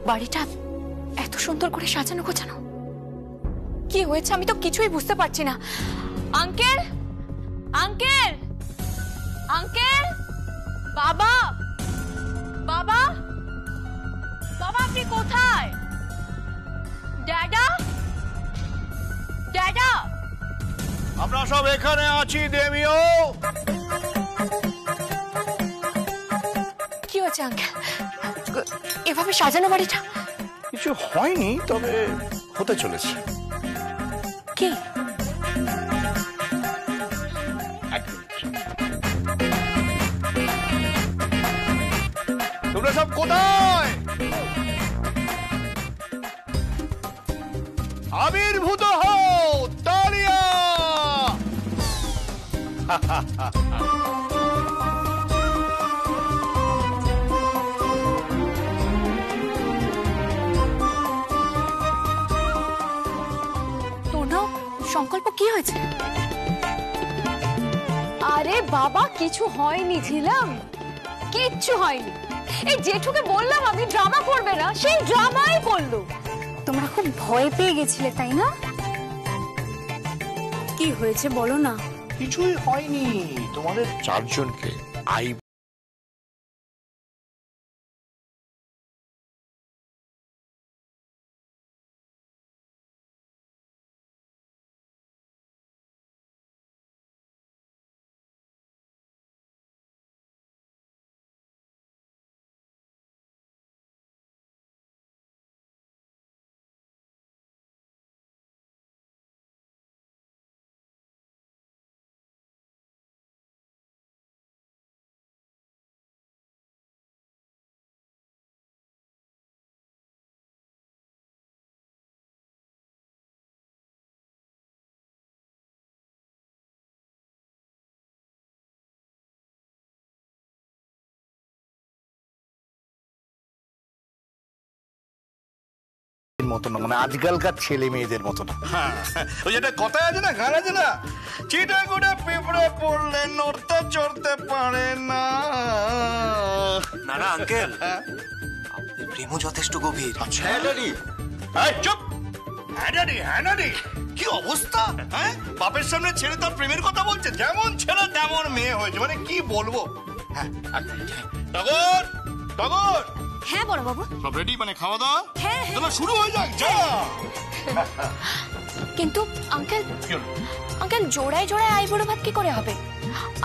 বাড়িটা এত সুন্দর করে সাজানো গোছানো, কি হয়েছে আমি তো কিছুই বুঝতে পারছি না। আঙ্কেল, আঙ্কেল, আঙ্কেল, বাবা, বাবা, বাবা আপনি কোথায়? ড্যাডা, ড্যাডা। আমরা সব এখানে আছি দেমিও। কি হয়েছে আঙ্কেল, এভাবে সাজানো বাড়িটা? কিছু হয়নি, তবে হতে চলেছে। কি? তোমরা সব কোথায়? আবির্ভূত হও তালিয়া। সংকল্প কি হয়েছে? আরে বাবা কিছু হয়নি ঝিলাম, কিচ্ছু হয়নি। এই জেঠুকে বললাম আমি ড্রামা করবে না, সেই ড্রামাই করলো। তোমরা খুব ভয় পেয়ে গেছিলে তাই না? কি হয়েছে বলো না। কিছুই হয়নি, তোমাদের চারজনকে আই মতো না, মানে আজকালকার ছেলে মেয়েদের মতো না। ওই যেটা কথায় আছে না, গান আছে না, চিটা গুড়া পিঁপড়ে পড়লে নড়তে চড়তে পারে না। না না আঙ্কেল, প্রেমও যথেষ্ট গভীর। আচ্ছা হ্যাঁ, চুপ। হ্যাঁ, কি অবস্থা? হ্যাঁ, বাপের সামনে ছেলে তার প্রেমের কথা বলছে, যেমন ছেলে তেমন মেয়ে হয়েছে, মানে কি বলবো। হ্যাঁ টগর, টগর। হ্যাঁ বড় বাবু। সব রেডি, মানে খাওয়া দাওয়া? হ্যাঁ তাহলে শুরু হয়ে যাক, যা। কিন্তু আঙ্কেল, আঙ্কেল জোড়ায় জোড়ায় আইবুড়ো ভাত কি করে হবে?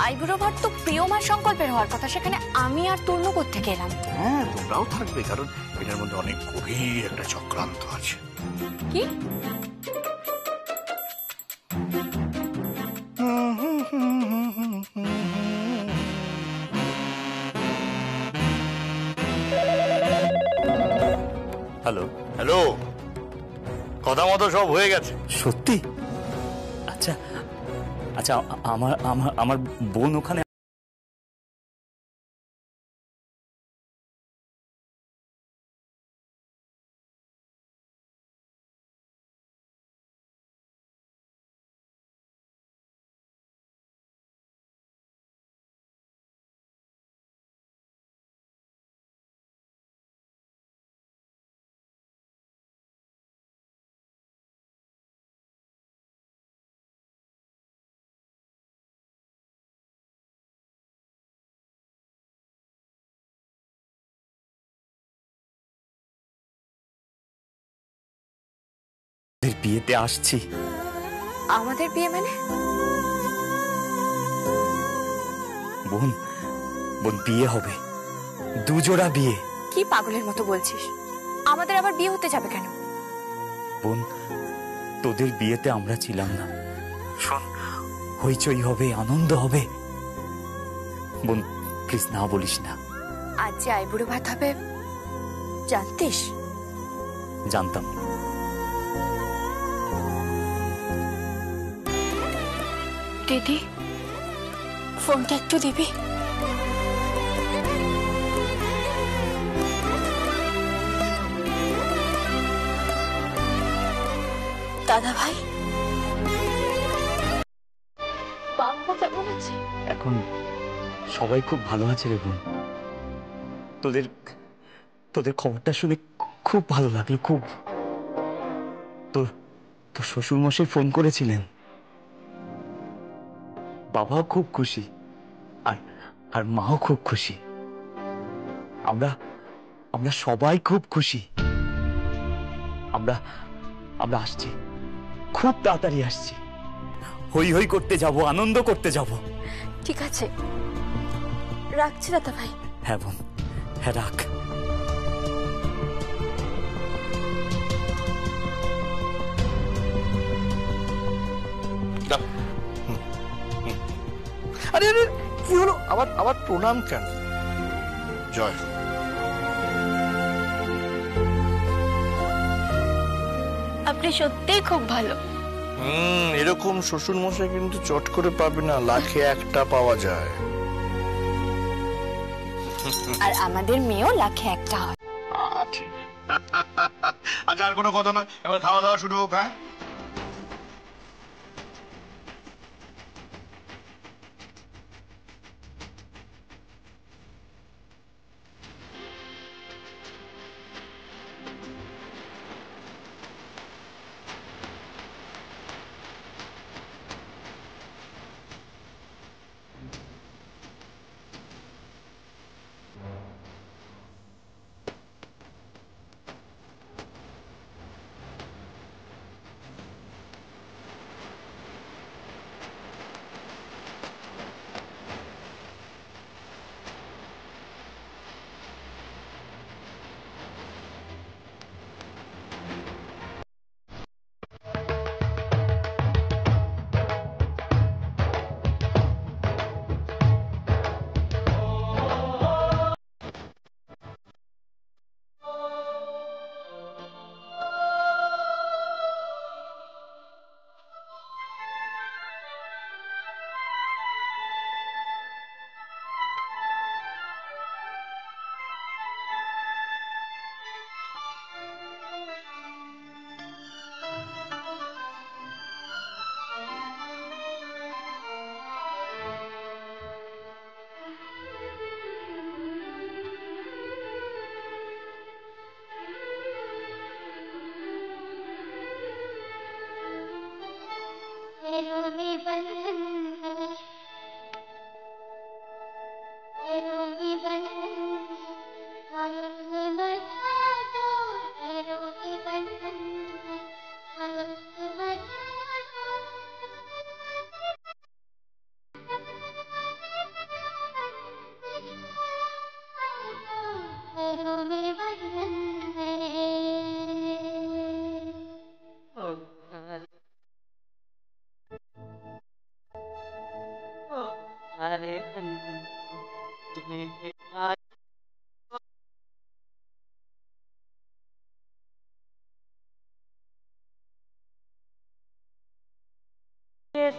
আইবুড়ো ভাত তো প্রিয় মার সংকল্পের হওয়ার কথা, সেখানে আমি আর তরুণ কোত্থেকে এলাম? হ্যাঁ তোমরাও থাকবে, কারণ এটার মধ্যে অনেক গভীর একটা চক্রান্ত আছে। কি? হ্যালো হ্যালো, কথা মতো সব হয়ে গেছে? সত্যি? আচ্ছা আচ্ছা, আমার আমার আমার বোন ওখানে বিয়েতে আসছি। আমাদের বিয়ে মানে? বোন, বোন বিয়ে হবে, দুজোড়া বিয়ে। কি পাগলের মতো বলছিস? আমাদের আবার বিয়ে হতে যাবে কেন? বোন, তোদের বিয়েতে আমরা ছিলাম না, শোন, হইচই হবে, আনন্দ হবে। বোন প্লিজ না বলিস না। আজ যে আইবুড়ো ভাত হবে জানতিস? জানতাম। দিদি ফোনটা একটু দিবি? দাদা ভাই, বাবা কেমন আছে? এখন সবাই খুব ভালো আছে রে বোন। তোদের তোদের খবরটা শুনে খুব ভালো লাগলো, খুব। তোর তোর শ্বশুর মশাই ফোন করেছিলেন, বাবাও খুব খুশি, আর আর মাও খুব খুশি। আমরা আমরা সবাই খুব খুশি। আমরা আমরা আসছি, খুব তাড়াতাড়ি আসছি। হই হই করতে যাব, আনন্দ করতে যাব। ঠিক আছে, রাখছি দাদা ভাই। হ্যাঁ বোন, হ্যাঁ রাখ। দাও। আরে আরে কি হলো, আবার আবার প্রণাম কেন? জয় হোক। আপনি সত্যিই খুব ভালো। এরকম শ্বশুর মশাই কিন্তু চট করে পাবে না, লাখে একটা পাওয়া যায়। আর আমাদের মেয়েও লাখে একটা হয়। আচ্ছা, আর কোনো কথা না, এবার খাওয়া দাওয়া শুরু হোক। হ্যাঁ,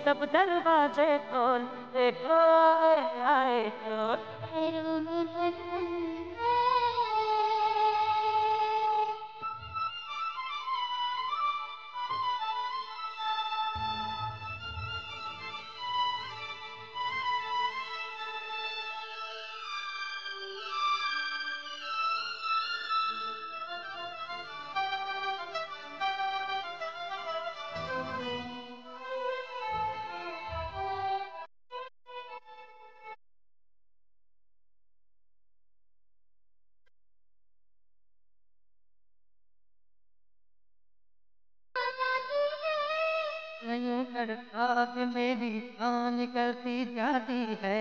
सब दरवाजे खोल देखो आए हो ख्वाब मेरी जान निकलती जाती है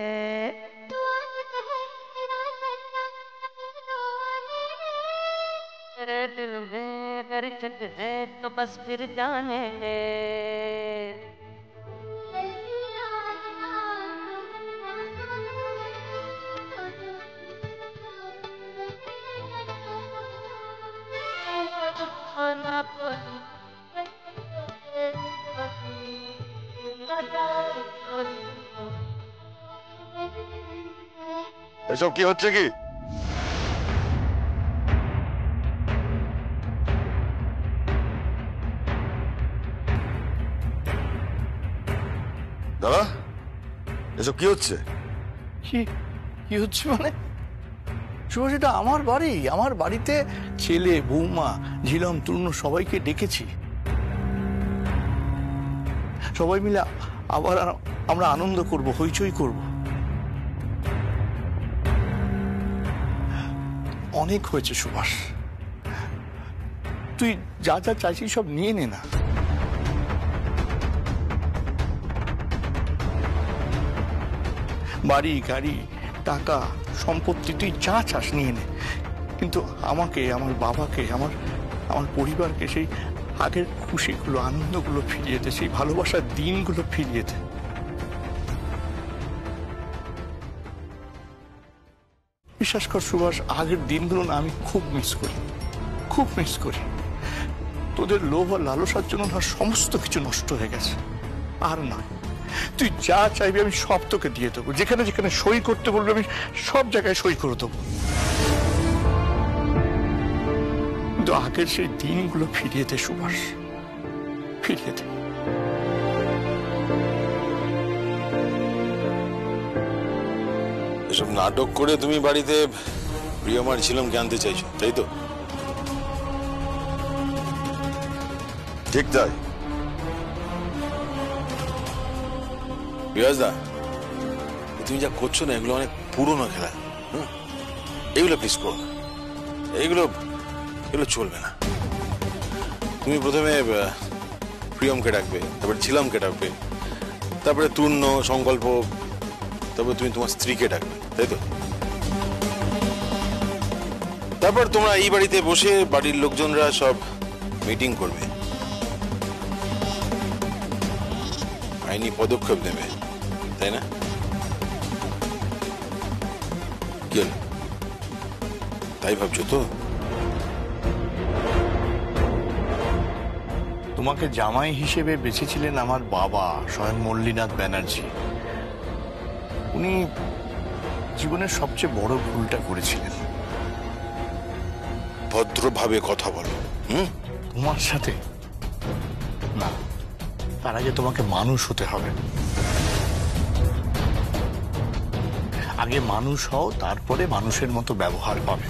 तेरे दिल में अगर शक है तो बस फिर जाने दे এসব কি হচ্ছে কি? দাদা, এসব কি হচ্ছে? কি কি হচ্ছে মানে? সুভাষ, এটা আমার বাড়ি, আমার বাড়িতে ছেলে বৌমা ঝিলাম তরুণ সবাইকে ডেকেছি। সবাই মিলে আবার আমরা আনন্দ করব, হইচই করব। অনেক হয়েছে সুভাষ, তুই যা যা চাইছিস সব নিয়ে নে না। বাড়ি গাড়ি টাকা সম্পত্তি তুই যা চাস নিয়ে নে, কিন্তু আমাকে, আমার বাবাকে, আমার পরিবারকে সেই আগের খুশিগুলো, আনন্দগুলো ফিরিয়ে দে, সেই ভালোবাসার দিনগুলো ফিরিয়ে দে। বিশ্বাস কর সুভাষ, আগের দিনগুলো না আমি খুব মিস করি, খুব মিস করি। তোদের লোভ আর লালসার জন্য না সমস্ত কিছু নষ্ট হয়ে গেছে। আর নয়, তুই যা চাইবি আমি সব তোকে দিয়ে দেবো। যেখানে যেখানে সই করতে বলবি আমি সব জায়গায় সই করে দেবো। কিন্তু আগের সেই দিনগুলো ফিরিয়ে দে সুভাষ, ফিরিয়ে দে। এসব নাটক করে তুমি বাড়িতে প্রিয়মার ছিলাম জানতে চাইছো, তাই তো? ঠিক তাই। বিয়াজদা, তুমি যা করছো না এগুলো অনেক পুরনো খেলা। এগুলো প্লিজ করো না, এগুলো চলবে না। তুমি প্রথমে প্রিয়মকে ডাকবে, তারপরে ছিলামকে ডাকবে, তারপরে তূর্ণ, সংকল্প, তারপরে তুমি তোমার স্ত্রীকে ডাকবে, তাই তো? তারপর তোমরা এই বাড়িতে বসে বাড়ির লোকজনরা সব মিটিং করবে, আইনি পদক্ষেপ নেবে, তাই না? কি হলো, তাই ভাবছো তো? তোমাকে জামাই হিসেবে বেছেছিলেন আমার বাবা স্বয়ং মল্লিনাথ ব্যানার্জি। উনি জীবনের সবচেয়ে বড় ভুলটা করেছিলেন। ভদ্রভাবে কথা বলো। তোমার সাথে না, তার আগে তোমাকে মানুষ হতে হবে। আগে মানুষ হও, তারপরে মানুষের মতো ব্যবহার পাবে।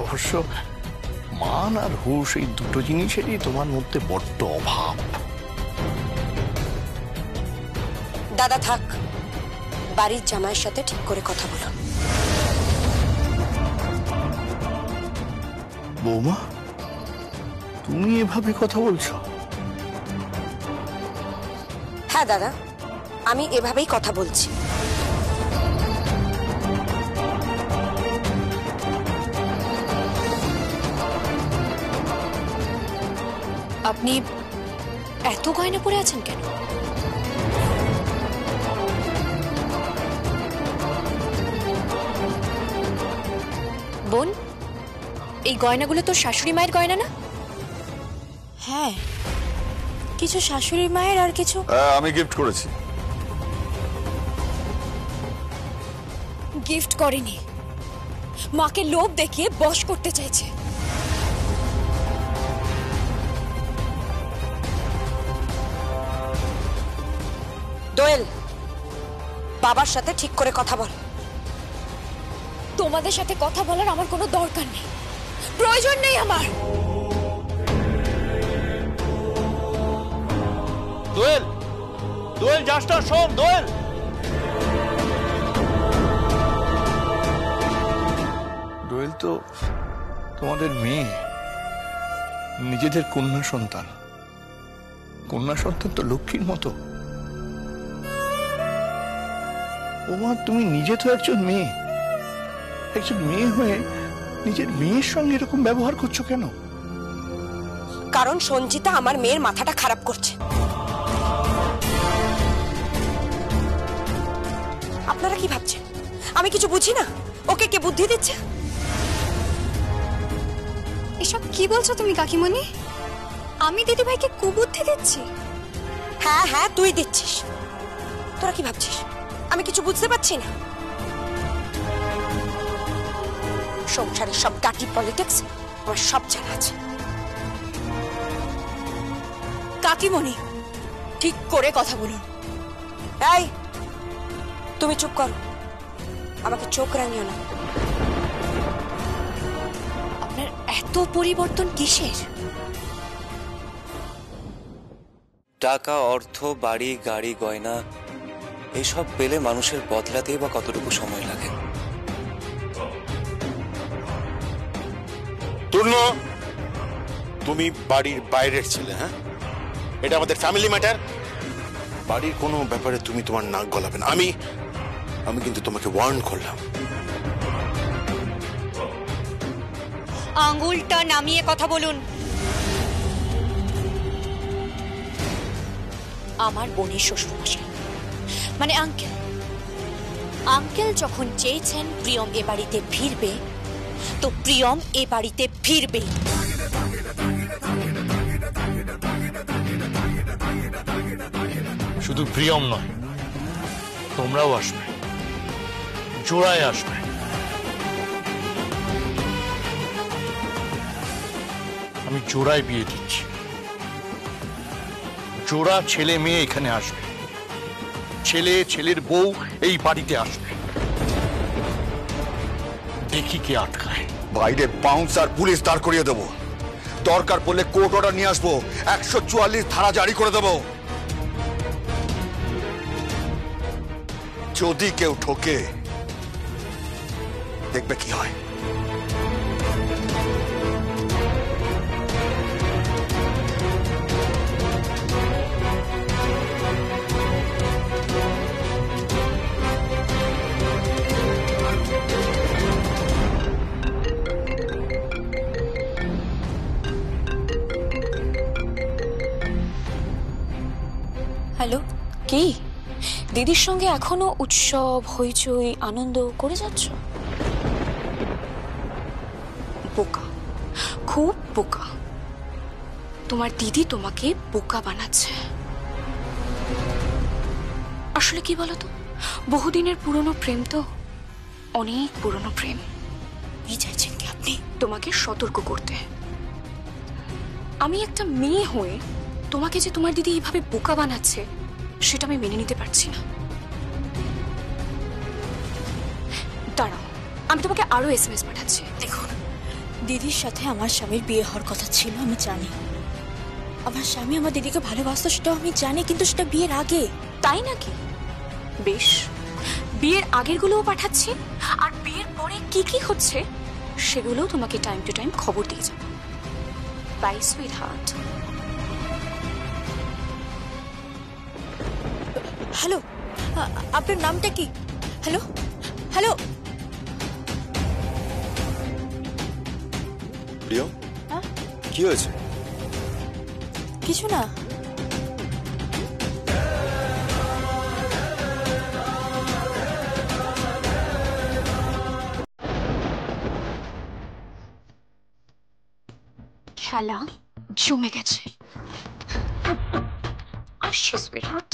অবশ্য মান আর হুঁশ এই দুটো জিনিসেরই তোমার মধ্যে বড্ড অভাব। দাদা থাক, বাড়ির জামাইয়ের সাথে ঠিক করে কথা বলো। বৌমা, তুমি এভাবে কথা বলছো? হ্যাঁ দাদা, আমি এভাবেই কথা বলছি। আপনি এত গয়না পরে আছেন কেন? বোন, এই গয়নাগুলো তোর শাশুড়ি মায়ের গয়না না? হ্যাঁ, কিছু শাশুড়ি মায়ের আর কিছু আমি গিফট করেছি। গিফট করেনি, মাকে লোভ দেখিয়ে বশ করতে চাইছে। দোয়েল, বাবার সাথে ঠিক করে কথা বল। তোমাদের সাথে কথা বলার আমার কোনো দরকার নেই, প্রয়োজন নেই আমার। দোয়েল, দোয়েল যাস না, শোন দোয়েল। দোয়েল তো তোমাদের মেয়ে, নিজেদের কন্যা সন্তান। কন্যা সন্তান তো লক্ষ্মীর মতো। ওমা, তুমি নিজে তো একজন মেয়ে, একজন মেয়ে হয়ে নিজের মেয়ের সঙ্গে এরকম ব্যবহার করছো কেন? কারণ সঞ্জিতা আমার মেয়ের মাথাটা খারাপ করছে। আপনারা কি ভাবছেন আমি কিছু বুঝি না? ওকে কে বুদ্ধি দিচ্ছে? এসব কি বলছো তুমি কাকিমণি? আমি দিদিভাইকে কুবুদ্ধি দিচ্ছি? হ্যাঁ হ্যাঁ, তুই দিচ্ছিস। তোরা কি ভাবছিস আমি কিছু বুঝতে পারছি না? সংসারের সব ডার্টি পলিটিক্স আমার সব জানা আছে। কাকিমণি, ঠিক করে কথা বলুন। এই, তুমি চুপ করো। আমাকে চোখ রাঙিও না। আপনার এত পরিবর্তন কিসের? টাকা, অর্থ, বাড়ি, গাড়ি, গয়না এইসব পেলে মানুষের বদলাতেই বা কতটুকু সময় লাগে? তূর্ণ, তুমি বাড়ির বাইরের ছেলে, হ্যাঁ? এটা আমাদের ফ্যামিলি ম্যাটার। বাড়ির কোনো ব্যাপারে তুমি তোমার নাক গলাবে না। আমি কিন্তু তোমাকে ওয়ার্ন করলাম। আঙ্গুলটা নামিয়ে কথা বলুন। আমার বোনের শ্বশুরমশাই মানে আঙ্কেল, আঙ্কেল যখন চেয়েছেন প্রিয়ম এ বাড়িতে ফিরবে, তো প্রিয়ম এ বাড়িতে ফিরবে। শুধু প্রিয়ম নয়, তোমরাও আসবে, জোড়ায় আসবে। আমি জোড়ায় বিয়ে দিচ্ছি। জোড়া ছেলে মেয়ে এখানে আসবে, ছেলে ছেলের বউ এই বাড়িতে আসবে। দেখি কে আটকায়। বাইরে বাউন্সার পুলিশ দাঁড় করিয়ে দেবো, দরকার পড়লে কোর্ট অর্ডার নিয়ে আসবো, 144 ধারা জারি করে দেবো। যদি কেউ ঠকে দেখবে কি হয়। হ্যালো, কি দিদির সঙ্গে এখনো উৎসব, হইচই, আনন্দ করে যাচ্ছ? বোকা, খুব বোকা। তোমার দিদি তোমাকে বোকা বানাচ্ছে। আসলে কি বলতো, বহুদিনের পুরনো প্রেম তো, অনেক পুরনো প্রেম। কি চাইছেন কি আপনি? তোমাকে সতর্ক করতে। আমি একটা মেয়ে হয়ে তোমাকে যে তোমার দিদি এইভাবে বোকা বানাচ্ছে সেটা আমি মেনে নিতে পারছি না। দাঁড়াও, আমি তোমাকে আরো SMS পাঠাচ্ছি। দেখুন, দিদির সাথে আমার স্বামীর বিয়ে হওয়ার কথা ছিল, আমি জানি। আমার স্বামী আমার দিদিকে ভালোবাসতো, সেটাও আমি জানি, কিন্তু সেটা বিয়ের আগে। তাই নাকি? বেশ, বিয়ের আগের গুলোও পাঠাচ্ছি, আর বিয়ের পরে কি কি হচ্ছে সেগুলোও তোমাকে টাইম টু টাইম খবর দিয়ে যাবো। By sweet heart. হ্যালো, আপনার নামটা কি? Hello hello. প্রিয়ম, কি হয়েছে? কিছু না। খেলা জমে গেছে। আসছি সুইট হার্ট।